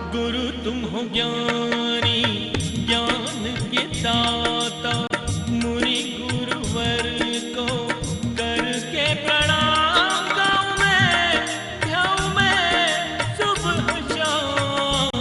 गुरु तुम हो ज्ञानी ज्ञान के दाता, मुनि गुरुवर को करके प्रणाम। गाऊं मैं सुबह शाम,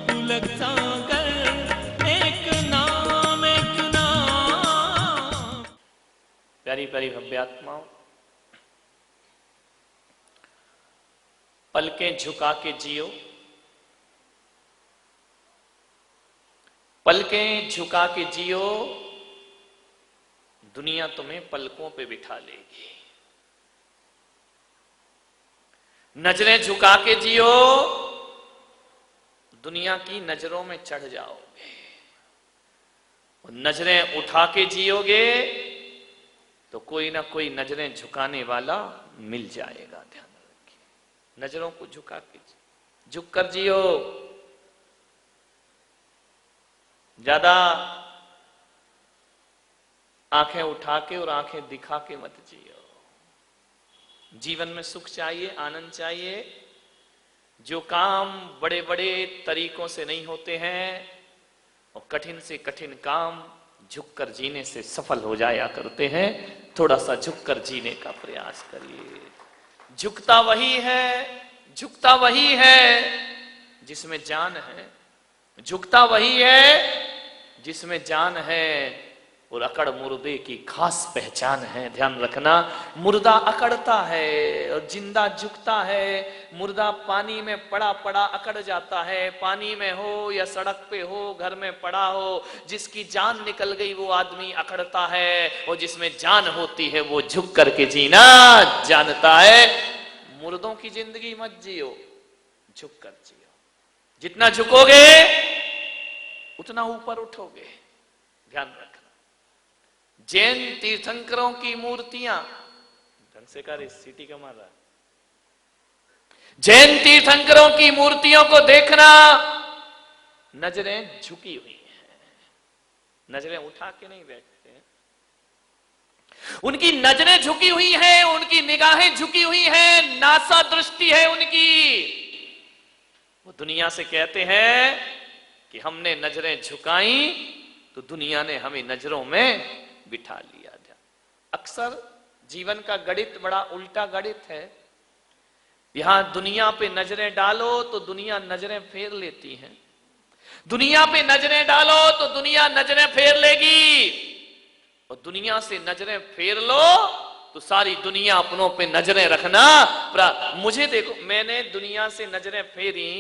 तुलक सागर एक नाम एक नाम। प्यारी प्यारी भव्यात्माओं, पलकें झुका के जियो, पलकें झुका के जियो, दुनिया तुम्हें पलकों पे बिठा लेगी। नजरें झुका के जियो, दुनिया की नजरों में चढ़ जाओगे। नजरें उठा के जियोगे तो कोई ना कोई नजरें झुकाने वाला मिल जाएगा। ध्यान रखिए, नजरों को झुका के झुक कर जियो। ज्यादा आंखें उठा के और आंखें दिखा के मत जियो। जीवन में सुख चाहिए, आनंद चाहिए। जो काम बड़े बड़े तरीकों से नहीं होते हैं और कठिन से कठिन काम झुककर जीने से सफल हो जाया करते हैं। थोड़ा सा झुककर जीने का प्रयास करिए। झुकता वही है जिसमें जान है, झुकता वही है जिसमें जान है। और अकड़ मुर्दे की खास पहचान है। ध्यान रखना, मुर्दा अकड़ता है और जिंदा झुकता है। मुर्दा पानी में पड़ा पड़ा अकड़ जाता है, पानी में हो या सड़क पे हो, घर में पड़ा हो। जिसकी जान निकल गई वो आदमी अकड़ता है, और जिसमें जान होती है वो झुक करके जीना जानता है। मुर्दों की जिंदगी मत जियो, झुक कर जियो। जितना झुकोगे उतना ऊपर उठोगे। ध्यान रखना, जैन तीर्थंकरों की मूर्तियां ढंग से कर, सीटी का मार रहा। जैन तीर्थंकरों की मूर्तियों को देखना, नजरें झुकी हुई हैं, नजरें उठा के नहीं बैठते हैं। उनकी नजरें झुकी हुई हैं, उनकी निगाहें झुकी हुई हैं, नासा दृष्टि है उनकी। वो दुनिया से कहते हैं कि हमने नजरें झुकाई तो दुनिया ने हमें नजरों में बिठा लिया। अक्सर जीवन का गणित बड़ा उल्टा गणित है। यहां दुनिया पे नजरें डालो तो दुनिया नजरें फेर लेती है, दुनिया पे नजरें डालो तो दुनिया नजरें फेर लेगी, और दुनिया से नजरें फेर लो तो सारी दुनिया अपनों पे नजरें रखना। मुझे देखो, मैंने दुनिया से नजरें फेरी,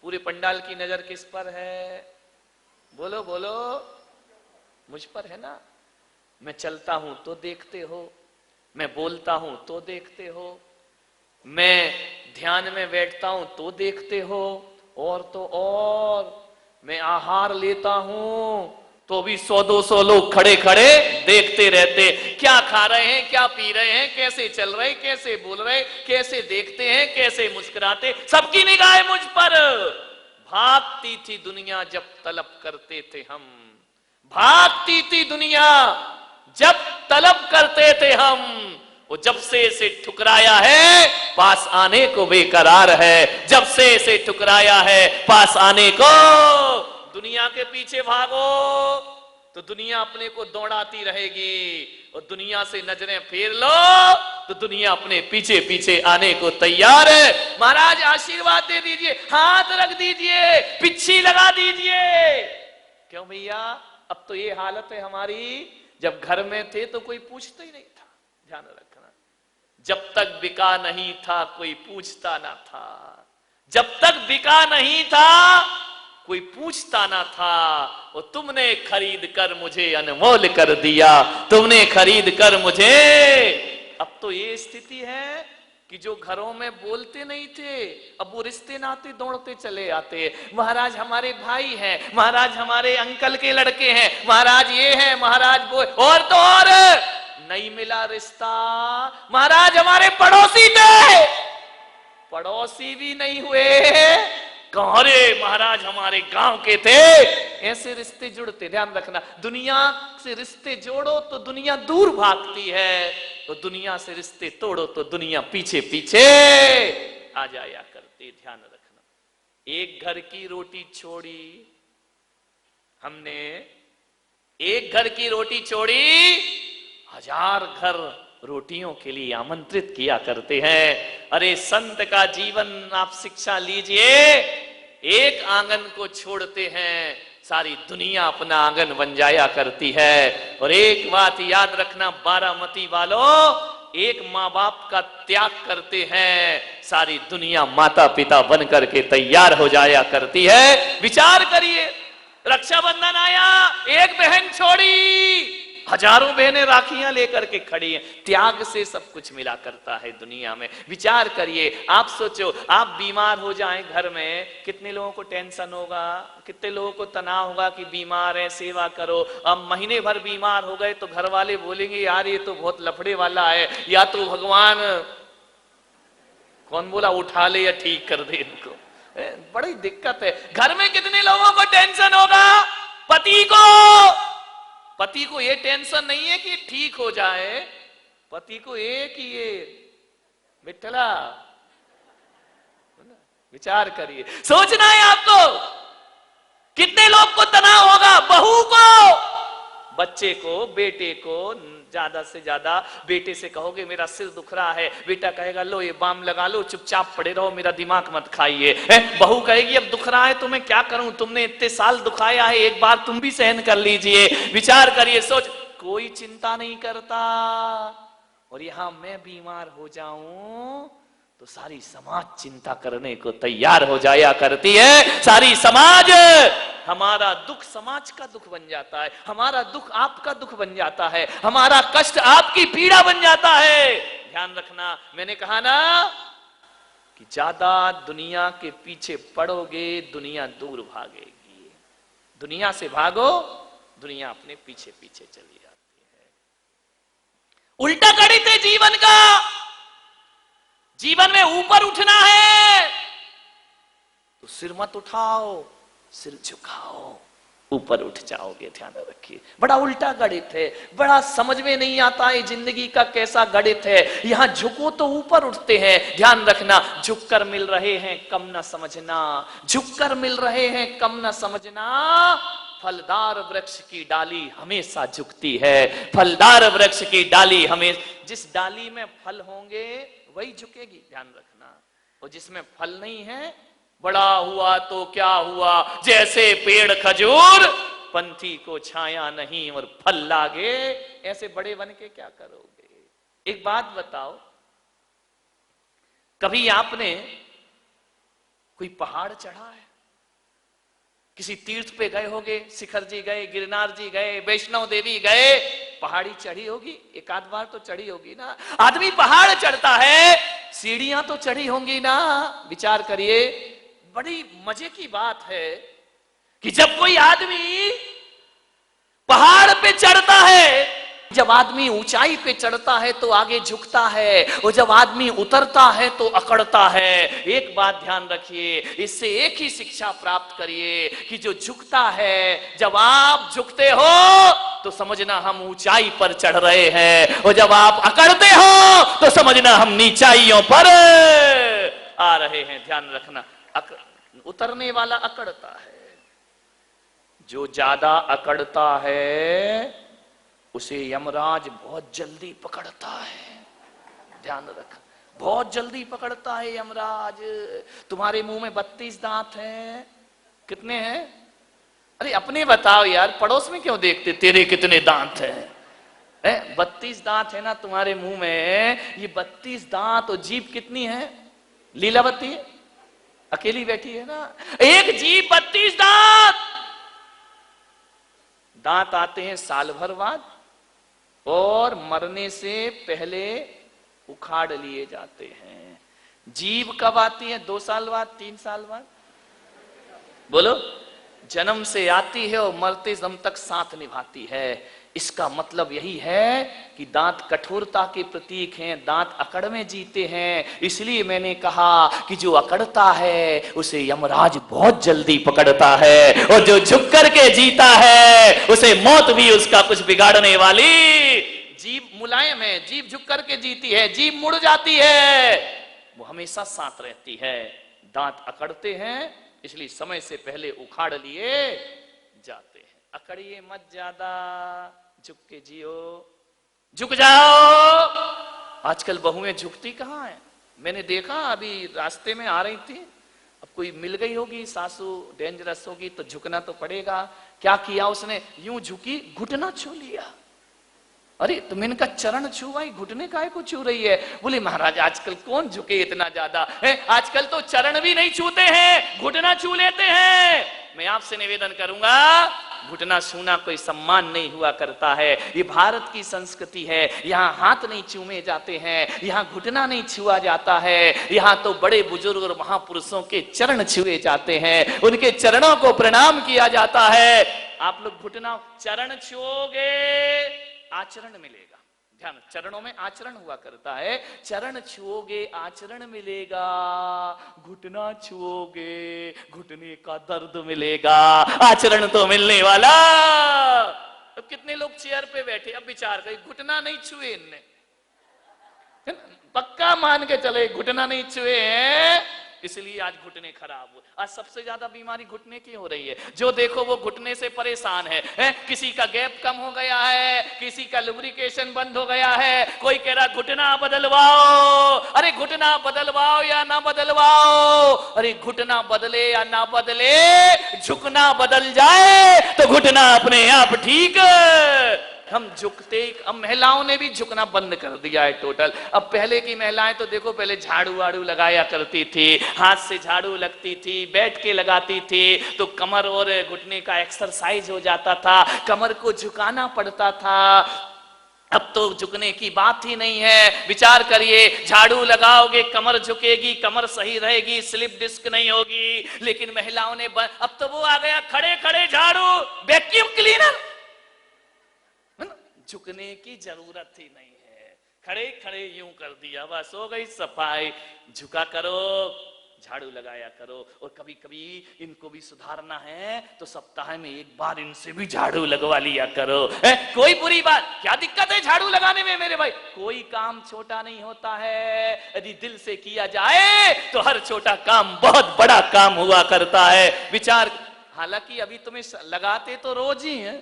पूरे पंडाल की नजर किस पर है? बोलो बोलो, मुझ पर है ना। मैं चलता हूं तो देखते हो, मैं बोलता हूं तो देखते हो, मैं ध्यान में बैठता हूं तो देखते हो, और तो और मैं आहार लेता हूं तो भी 100-200 लोग खड़े खड़े देखते रहते। क्या खा रहे हैं, क्या पी रहे हैं, कैसे चल रहे, कैसे बोल रहे, कैसे देखते हैं, कैसे मुस्कुराते, सबकी निगाहें मुझ पर। भागती थी दुनिया जब तलब करते थे हम, भागती थी दुनिया जब तलब करते थे हम। वो जब से इसे ठुकराया है पास आने को बेकरार है, जब से इसे ठुकराया है पास आने को। दुनिया के पीछे भागो तो दुनिया अपने को दौड़ाती रहेगी, और दुनिया से नजरें फेर लो तो दुनिया अपने पीछे पीछे आने को तैयार है। महाराज आशीर्वाद दे दीजिए, हाथ रख दीजिए, पिच्छी लगा दीजिए। क्यों भैया, अब तो ये हालत है हमारी। जब घर में थे तो कोई पूछता ही नहीं था। ध्यान रखना, जब तक बिका नहीं था कोई पूछता ना था, जब तक बिका नहीं था कोई पूछता ना था। और तुमने खरीद कर मुझे अनमोल कर दिया, तुमने खरीद कर मुझे। अब तो ये स्थिति है कि जो घरों में बोलते नहीं थे अब वो रिश्ते नाते दौड़ते चले आते। महाराज हमारे भाई हैं, महाराज हमारे अंकल के लड़के हैं, महाराज ये है, महाराज वो, और तो और नहीं मिला रिश्ता। महाराज हमारे पड़ोसी थे, पड़ोसी भी नहीं हुए। अरे महाराज हमारे गांव के थे। ऐसे रिश्ते जुड़ते। ध्यान रखना, दुनिया से रिश्ते जोड़ो तो दुनिया दूर भागती है, तो दुनिया से रिश्ते तोड़ो तो दुनिया पीछे पीछे आ जाया करती। ध्यान रखना, एक घर की रोटी छोड़ी, हमने एक घर की रोटी छोड़ी, 1000 घर रोटियों के लिए आमंत्रित किया करते हैं। अरे संत का जीवन आप शिक्षा लीजिए, एक आंगन को छोड़ते हैं, सारी दुनिया अपना आंगन बन जाया करती है। और एक बात याद रखना बारामती वालों, एक माँ बाप का त्याग करते हैं, सारी दुनिया माता पिता बन करके तैयार हो जाया करती है। विचार करिए, रक्षाबंधन आया, एक बहन छोड़ी, हजारों बहनें राखियां लेकर के खड़ी हैं। त्याग से सब कुछ मिला करता है दुनिया में। विचार करिए, आप सोचो, आप बीमार हो जाएं घर में, कितने लोगों को टेंशन होगा, कितने लोगों को तनाव होगा कि बीमार है, सेवा करो। अब महीने भर बीमार हो गए तो घर वाले बोलेंगे यार ये तो बहुत लफड़े वाला है, या तो भगवान कौन बोला उठा ले या ठीक कर दे इनको। बड़ी दिक्कत है। घर में कितने लोगों को टेंशन होगा? पति को ये टेंशन नहीं है कि ठीक हो जाए, पति को एक ही ये विठला। विचार करिए, सोचना है आपको, कितने लोग को तनाव होगा? बहू को, बच्चे को, बेटे को, ज्यादा से ज्यादा बेटे से कहोगे मेरा सिर दुख रहा है, बेटा कहेगा लो ये बाम लगा लो, चुपचाप पड़े रहो, मेरा दिमाग मत खाइए। बहू कहेगी अब दुख रहा है तो मैं क्या करूं, तुमने इतने साल दुखाया है, एक बार तुम भी सहन कर लीजिए। विचार करिए, सोच, कोई चिंता नहीं करता। और यहां मैं बीमार हो जाऊं तो सारी समाज चिंता करने को तैयार हो जाया करती है। सारी समाज, हमारा दुख समाज का दुख बन जाता है, हमारा दुख आपका दुख बन जाता है, हमारा कष्ट आपकी पीड़ा बन जाता है। ध्यान रखना, मैंने कहा ना कि ज्यादा दुनिया के पीछे पड़ोगे दुनिया दूर भागेगी। दुनिया से भागो, दुनिया अपने पीछे पीछे चली जाती है। उल्टा गणित है जीवन का। जीवन में ऊपर उठना है तो सिर मत उठाओ, सिर झुकाओ, ऊपर उठ जाओगे। ध्यान रखिए, बड़ा उल्टा गणित है, बड़ा समझ में नहीं आता है जिंदगी का कैसा गणित है। यहां झुको तो ऊपर उठते हैं। ध्यान रखना, झुककर मिल रहे हैं कम ना समझना, झुककर मिल रहे हैं कम ना समझना। फलदार वृक्ष की डाली हमेशा झुकती है, फलदार वृक्ष की डाली हमें, जिस डाली में फल होंगे वही झुकेगी। ध्यान रखना, और जिसमें फल नहीं है, बड़ा हुआ तो क्या हुआ, जैसे पेड़ खजूर, पंथी को छाया नहीं और फल लागे, ऐसे बड़े बन के क्या करोगे। एक बात बताओ, कभी आपने कोई पहाड़ चढ़ा है? किसी तीर्थ पे गए होगे, शिखर जी गए, गिरनार जी गए, वैष्णव देवी गए, पहाड़ी चढ़ी होगी, एक आध बार तो चढ़ी होगी ना। आदमी पहाड़ चढ़ता है, सीढ़ियां तो चढ़ी होंगी ना। विचार करिए, बड़ी मजे की बात है कि जब कोई आदमी पहाड़ पे चढ़ता है, जब आदमी ऊंचाई पे चढ़ता है तो आगे झुकता है, और जब आदमी उतरता है तो अकड़ता है। एक बात ध्यान रखिए, इससे एक ही शिक्षा प्राप्त करिए कि जो झुकता है, जब आप झुकते हो तो समझना हम ऊंचाई पर चढ़ रहे हैं, और जब आप अकड़ते हो तो समझना हम नीचाइयों पर आ रहे हैं। ध्यान रखना, उतरने वाला अकड़ता है, जो ज्यादा अकड़ता है उसे यमराज बहुत जल्दी पकड़ता है। ध्यान रख, बहुत जल्दी पकड़ता है यमराज। तुम्हारे मुंह में 32 दांत हैं, कितने हैं? अरे अपने बताओ यार, पड़ोस में क्यों देखते तेरे कितने दांत हैं? 32 दांत है ना तुम्हारे मुंह में, ये 32 दांत, और जीभ कितनी है? लीलावती है, अकेली बैठी है ना, एक जीभ 32 दांत। दांत आते हैं साल भर बाद, और मरने से पहले उखाड़ लिए जाते हैं। जीभ कब आती है? 2 साल बाद, 3 साल बाद? बोलो। जन्म से आती है और मरते दम तक साथ निभाती है। इसका मतलब यही है कि दांत कठोरता के प्रतीक हैं, दांत अकड़ में जीते हैं। इसलिए मैंने कहा कि जो अकड़ता है उसे यमराज बहुत जल्दी पकड़ता है, और जो झुक करके जीता है उसे मौत भी उसका कुछ बिगाड़ने वाली। जीभ मुलायम है, जीभ झुक करके जीती है, जीभ मुड़ जाती है, वो हमेशा साथ रहती है। दांत अकड़ते हैं इसलिए समय से पहले उखाड़ लिए जाते हैं। अकड़िए मत ज्यादा, झुक के जियो, झुक जाओ। आजकल बहुएं झुकती कहां है? मैंने देखा अभी रास्ते में आ रही थी, अब कोई मिल गई होगी सासू डेंजरस होगी तो झुकना तो पड़ेगा। क्या किया उसने? यूं झुकी, घुटना छू लिया। अरे तुम इनका चरण छुआई, घुटने काहे को छू रही है? बोले महाराज आजकल कौन झुके इतना ज्यादा है, आजकल तो चरण भी नहीं छूते हैं, घुटना छू लेते हैं। मैं आपसे निवेदन करूंगा, घुटना छूना कोई सम्मान नहीं हुआ करता है। ये भारत की संस्कृति है, यहाँ हाथ नहीं चूमे जाते हैं, यहाँ घुटना नहीं छुआ जाता है, यहाँ तो बड़े बुजुर्ग और महापुरुषों के चरण छुए जाते हैं, उनके चरणों को प्रणाम किया जाता है। आप लोग घुटना, चरण छुओगे आचरण मिलेगा। ध्यान, चरणों में आचरण हुआ करता है, चरण छुओगे आचरण मिलेगा, घुटना छुओगे घुटने का दर्द मिलेगा, आचरण तो मिलने वाला। अब कितने लोग चेयर पे बैठे, अब विचार करें, घुटना नहीं छुए इनने, पक्का मान के चले घुटना नहीं छुए हैं, इसलिए आज घुटने खराब हुए। आज सबसे ज्यादा बीमारी घुटने की हो रही है। जो देखो वो घुटने से परेशान है? किसी का गैप कम हो गया है, किसी का लुब्रिकेशन बंद हो गया है, कोई कह रहा घुटना बदलवाओ। अरे घुटना बदलवाओ या ना बदलवाओ, अरे घुटना बदले या ना बदले, झुकना बदल जाए तो घुटना अपने आप ठीक। हम झुकते, अब महिलाओं ने भी झुकना बंद कर दिया है टोटल। अब पहले की महिलाएं तो देखो, पहले झाड़ू वाड़ू लगाया करती थी, हाथ से झाड़ू लगती थी, बैठ के लगाती थी, तो कमर और घुटने का एक्सरसाइज हो जाता था, कमर को झुकाना पड़ता था। अब तो झुकने की बात ही नहीं है। विचार करिए, झाड़ू लगाओगे कमर झुकेगी, कमर सही रहेगी, स्लिप डिस्क नहीं होगी। लेकिन महिलाओं ने अब तो वो आ गया, खड़े खड़े झाड़ू, वैक्यूम क्लीनर, झुकने की जरूरत ही नहीं है, खड़े खड़े यूं कर दिया, बस हो गई सफाई। झुका करो, झाड़ू लगाया करो। और कभी कभी इनको भी सुधारना है तो सप्ताह में एक बार इनसे भी झाड़ू लगवा लिया करो। कोई बुरी बात, क्या दिक्कत है झाड़ू लगाने में मेरे भाई? कोई काम छोटा नहीं होता है, यदि दिल से किया जाए तो हर छोटा काम बहुत बड़ा काम हुआ करता है। विचार, हालांकि अभी तुम्हें लगाते तो रोज ही है,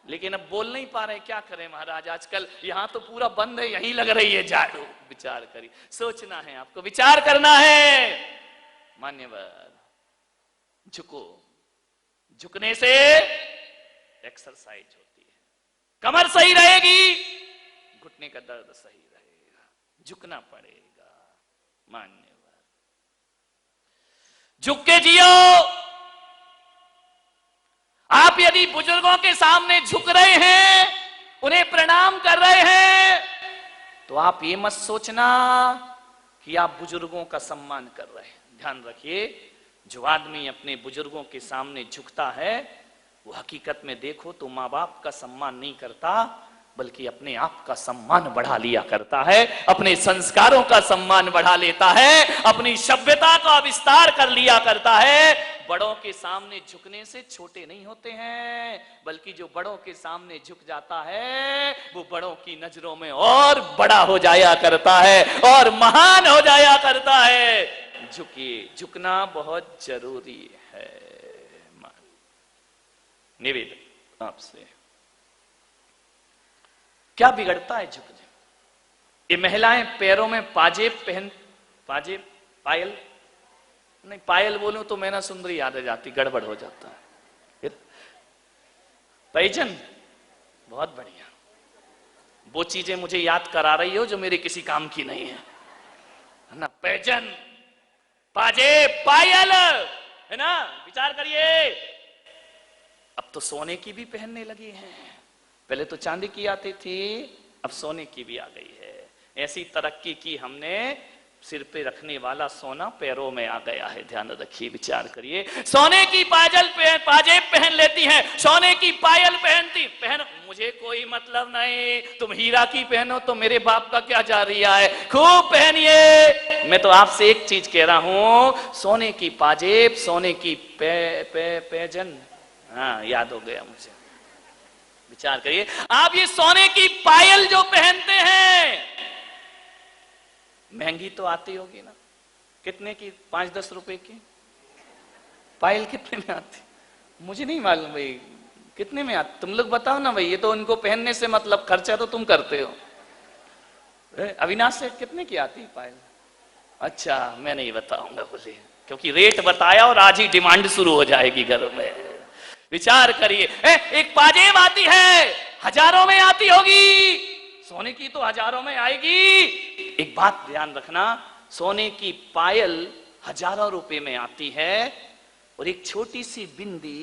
लेकिन अब बोल नहीं पा रहे, क्या करें महाराज, आजकल यहां तो पूरा बंद है, यहीं लग रही है झाड़ू। विचार करिए, सोचना है आपको, विचार करना है। मान्यवर, झुको, झुकने से एक्सरसाइज होती है, कमर सही रहेगी, घुटने का दर्द सही रहेगा, झुकना पड़ेगा। मान्यवर, झुक के जियो। आप यदि बुजुर्गों के सामने झुक रहे हैं, उन्हें प्रणाम कर रहे हैं, तो आप ये मत सोचना कि आप बुजुर्गों का सम्मान कर रहे हैं। ध्यान रखिए, जो आदमी अपने बुजुर्गों के सामने झुकता है, वो हकीकत में देखो तो माँ बाप का सम्मान नहीं करता, बल्कि अपने आप का सम्मान बढ़ा लिया करता है, अपने संस्कारों का सम्मान बढ़ा लेता है, अपनी सभ्यता का विस्तार कर लिया करता है। बड़ों के सामने झुकने से छोटे नहीं होते हैं, बल्कि जो बड़ों के सामने झुक जाता है वो बड़ों की नजरों में और बड़ा हो जाया करता है और महान हो जाया करता है। झुकिए, झुकना बहुत जरूरी है। निवेदन आपसे, क्या बिगड़ता है झुकने? ये महिलाएं पैरों में पाजेब पायल नहीं, पायल बोलूं तो मैना सुंदरी याद आ जाती, गड़बड़ हो जाता है। फिर पैजन, बहुत बढ़िया, वो चीजें मुझे याद करा रही हो जो मेरे किसी काम की नहीं है ना। पैजन, पाजेब, पायल, है ना। विचार करिए, अब तो सोने की भी पहनने लगी हैं, पहले तो चांदी की आती थी, अब सोने की भी आ गई है। ऐसी तरक्की की हमने, सिर पे रखने वाला सोना पैरों में आ गया है। ध्यान रखिए, विचार करिए, सोने की पाजेब पहन लेती हैं, सोने की पायल पहन, मुझे कोई मतलब नहीं, तुम हीरा की पहनो तो मेरे बाप का क्या जा रहा है, खूब पहनिए। मैं तो आपसे एक चीज कह रहा हूं, सोने की पाजेब, सोने की पैजन, हाँ याद हो गया मुझे। विचार करिए, आप ये सोने की पायल जो पहनते हैं, महंगी तो आती होगी ना, कितने की, 5-10 रुपए की, पायल कितने में आती? मुझे नहीं मालूम भाई, कितने में आती? तुम लोग बताओ ना भाई, ये तो उनको पहनने से मतलब, खर्चा तो तुम करते हो। अविनाश सेठ कितने की आती पायल? अच्छा मैं नहीं बताऊंगा बोले, क्योंकि रेट बताया और आज ही डिमांड शुरू हो जाएगी घर में। विचार करिए, एक पाजेब आती है, हजारों में आती होगी, सोने की तो हजारों में आएगी। एक बात ध्यान रखना, सोने की पायल हजारों रुपए में आती है और एक छोटी सी बिंदी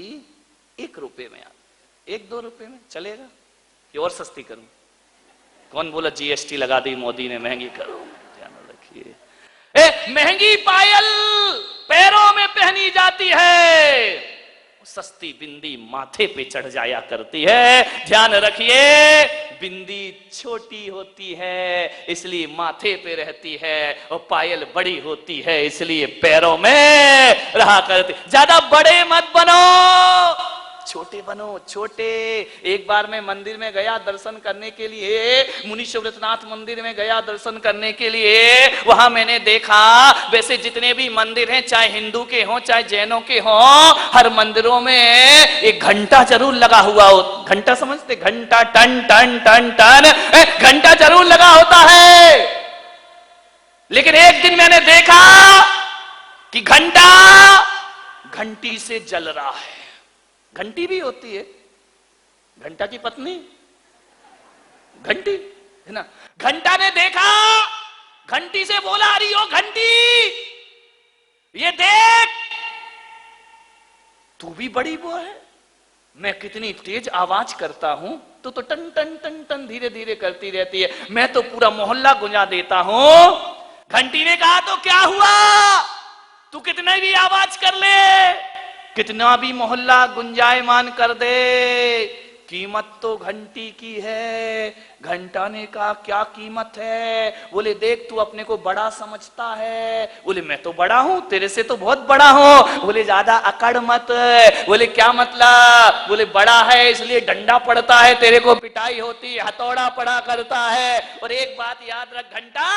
1 रुपए में आती। 1-2 रुपए में चलेगा कि और सस्ती करूं? कौन बोला जीएसटी लगा दी मोदी ने, महंगी करो? ध्यान रखिए, महंगी पायल पैरों में पहनी जाती है, सस्ती बिंदी माथे पे चढ़ जाया करती है। ध्यान रखिए, बिंदी छोटी होती है इसलिए माथे पे रहती है, और पायल बड़ी होती है इसलिए पैरों में रहा करती। ज्यादा बड़े मत बनो, छोटे बनो, छोटे। एक बार मैं मंदिर में गया दर्शन करने के लिए, मुनि शिवनाथ मंदिर में गया दर्शन करने के लिए। वहां मैंने देखा, वैसे जितने भी मंदिर हैं, चाहे हिंदू के हों चाहे जैनों के हों, हर मंदिरों में एक घंटा जरूर लगा हुआ हो। घंटा समझते? घंटा, टन टन टन टन घंटा जरूर लगा होता है। लेकिन एक दिन मैंने देखा कि घंटा घंटी से जल रहा है। घंटी भी होती है, घंटा की पत्नी घंटी है ना। घंटा ने देखा, घंटी से बोला, अरे ओ घंटी, ये देख, तू भी बड़ी वो है, मैं कितनी तेज आवाज करता हूं, तू तो टन टन टन टन धीरे धीरे करती रहती है, मैं तो पूरा मोहल्ला गुंजा देता हूं। घंटी ने कहा, तो क्या हुआ, तू कितने भी आवाज कर ले, कितना भी मोहल्ला गुंजायमान कर दे, कीमत तो घंटी की है। घंटा ने कहा, क्या कीमत है? बोले, देख तू अपने को बड़ा समझता है। बोले, मैं तो बड़ा हूं, तेरे से तो बहुत बड़ा हूं। बोले, ज्यादा अकड़ मत। बोले, क्या मतलब? बोले, बड़ा है इसलिए डंडा पड़ता है, तेरे को पिटाई होती है, हथौड़ा पड़ा करता है। और एक बात याद रख घंटा,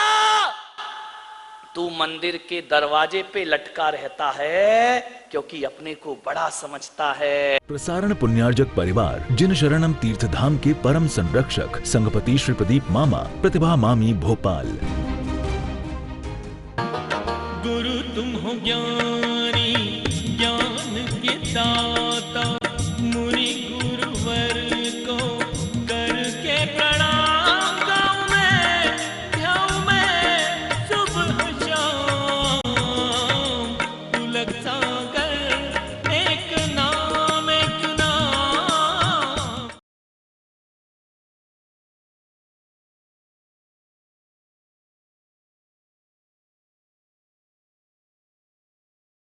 तू मंदिर के दरवाजे पे लटका रहता है क्योंकि अपने को बड़ा समझता है। प्रसारण पुण्यार्जक परिवार जिन शरणम तीर्थ धाम के परम संरक्षक संघपति श्री प्रदीप मामा, प्रतिभा मामी, भोपाल। गुरु तुम हो ज्ञानी, ज्ञान के दाता।